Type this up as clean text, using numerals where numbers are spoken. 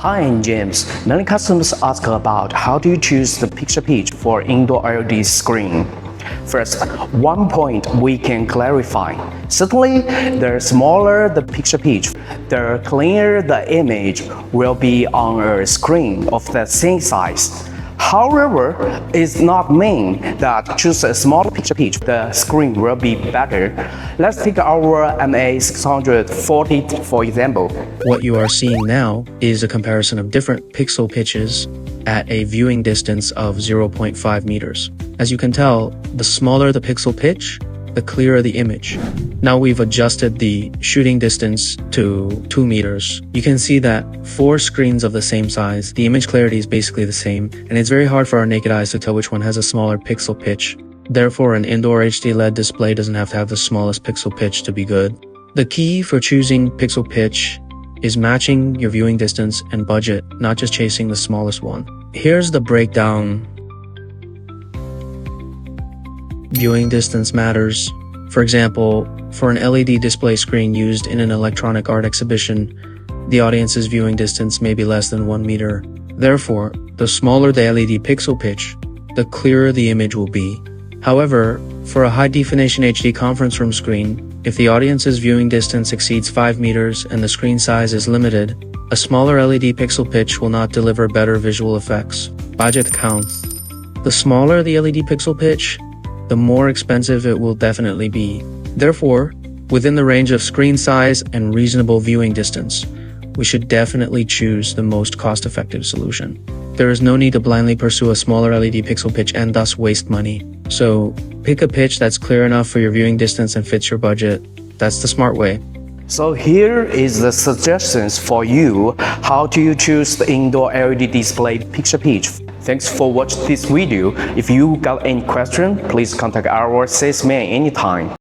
Hi, I'm James. Many customers ask about how do you choose the picture pitch for indoor LED screen. First, one point we can clarify. Certainly, the smaller the picture pitch, the cleaner the image will be on a screen of the same size. However, it does not mean that choose a smaller picture pitch, the screen will be better. Let's take our MA640 for example. What you are seeing now is a comparison of different pixel pitches at a viewing distance of 0.5 meters. As you can tell, the smaller the pixel pitch, the clearer the image. Now we've adjusted the shooting distance to 2 meters. You can see that for screens of the same size, the image clarity is basically the same, and it's very hard for our naked eyes to tell which one has a smaller pixel pitch. Therefore, an indoor HD LED display doesn't have to have the smallest pixel pitch to be good. The key for choosing pixel pitch is matching your viewing distance and budget, not just chasing the smallest one. Here's the breakdown. Viewing distance matters. For example, for an LED display screen used in an electronic art exhibition, the audience's viewing distance may be less than 1 meter. Therefore, the smaller the LED pixel pitch, the clearer the image will be. However, for a high-definition HD conference room screen, if the audience's viewing distance exceeds 5 meters and the screen size is limited, a smaller LED pixel pitch will not deliver better visual effects. Budget counts. The smaller the LED pixel pitch, the more expensive it will definitely be. Therefore, within the range of screen size and reasonable viewing distance, we should definitely choose the most cost-effective solution. There is no need to blindly pursue a smaller LED pixel pitch and thus waste money. So, pick a pitch that's clear enough for your viewing distance and fits your budget. That's the smart way. So here is the suggestions for you. How do you choose the indoor LED display picture pitch? Thanks for watching this video. If you got any question, please contact our salesman anytime.